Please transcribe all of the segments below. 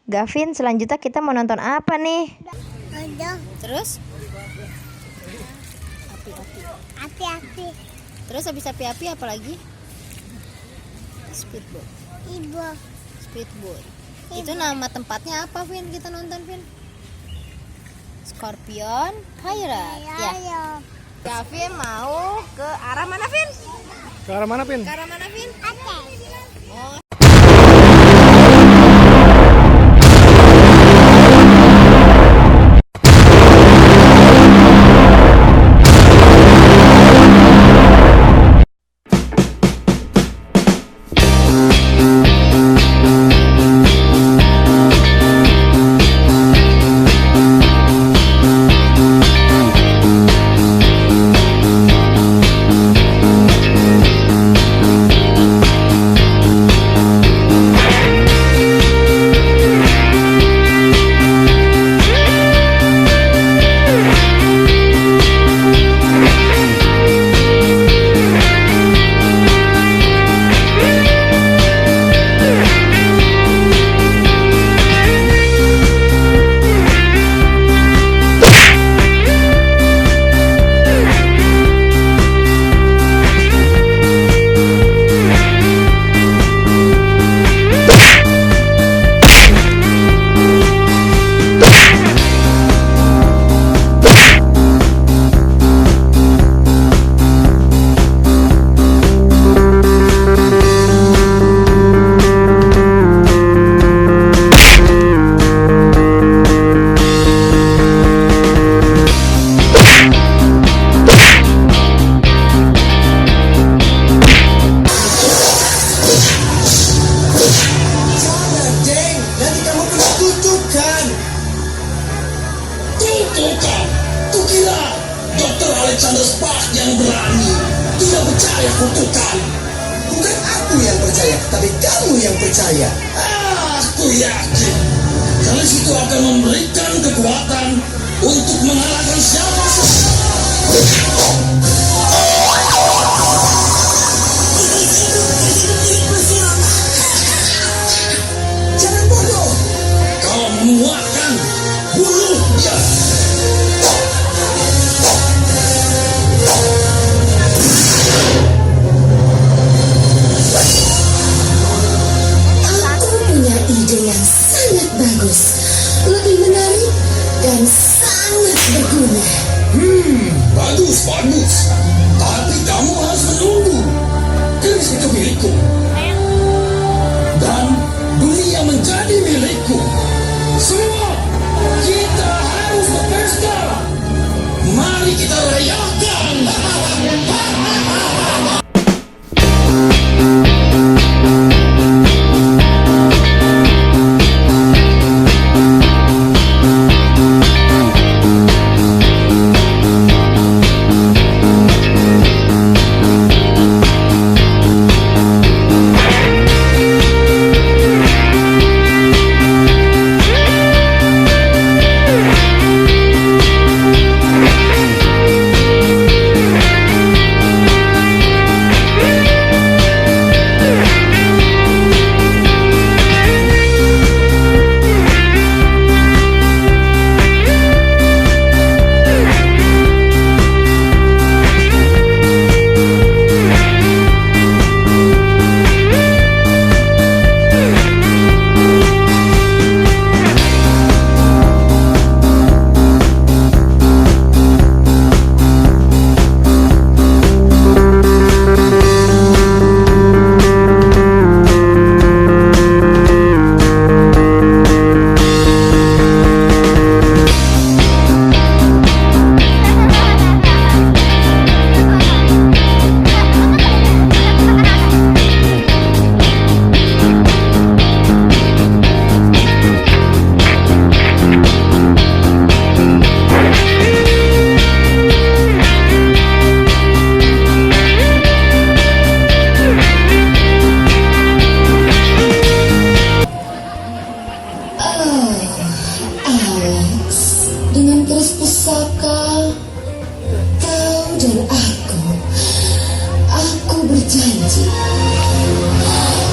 Gavin, selanjutnya kita mau nonton apa nih? Terus? Api-api. Terus habis api-api apa lagi? Speedboat. Ibu. Speedboat. Itu nama tempatnya apa, Vin? Kita nonton, Vin? Scorpion Pirate. Ya. Gavin mau ke arah mana, Vin? Ke arah mana, Pin? Ke arah mana, Vin? Oh. Kukira Dr. Alexander Spark yang berani. Tidak percaya kutukan. Bukan aku yang percaya, tapi kamu yang percaya. Aku yakin garis itu akan memberikan kekuatan untuk mengalahkan siapa saja. Jangan bodoh. Kau menguatkan. Bunuh dia. Lebih menarik dan sangat berguna. Bagus. Tapi kamu harus menunggu. Keris itu milikku. Dan dunia menjadi milikku. Semua kita harus berpesta. Mari kita rayakan.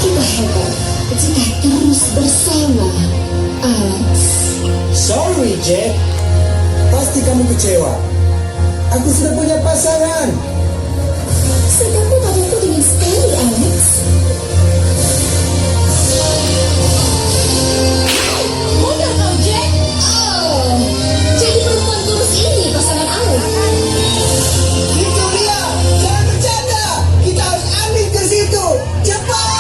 Kita hebat jika terus bersama. Sorry, Jack. Pasti kamu kecewa. Aku sudah punya pasangan. Sedangkan padaku dingin sekali, Alex. Mudah kau, Jack. Oh, jadi perempuan kurus ini pasangan Alex. Victoria, jangan bercanda. Kita harus ambil ke situ. Cepat.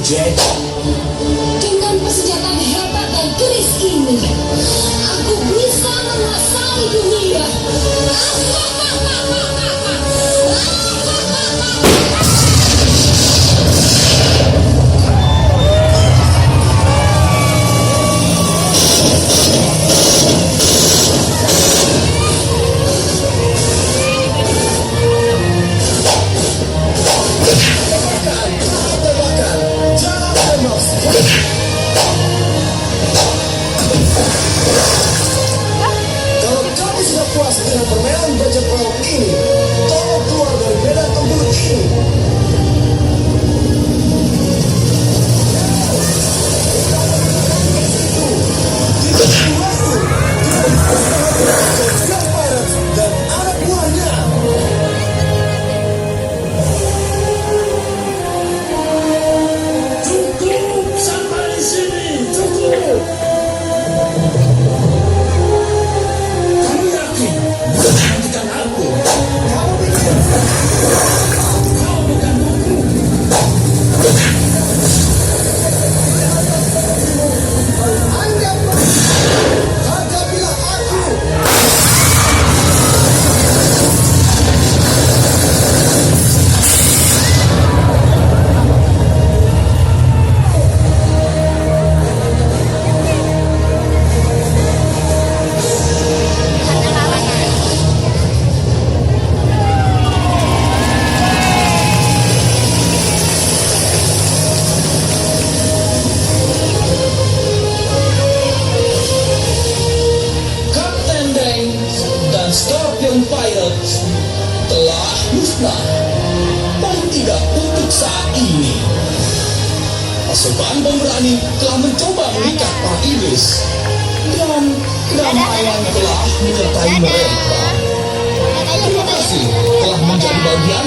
Jack. Dengan persenjataan hebat dan keris ini, aku bisa menguasai dunia. Terbakar. ini. Tolong keluar dari medan tempur ini. Dan anak buahnya. Cukup sampai di sini, cukup. Kamu yakin menghentikan aku? Kamu pikir kau bukan buku? Anda hadapilah aku. Kapten Danks dan Scorpion Pirates telah musnah, paling tidak untuk saat ini. Pasukan pemberani telah mencoba mengikat para iblis dan kedamaian telah menyertai mereka. Terima kasih telah menjadi bagian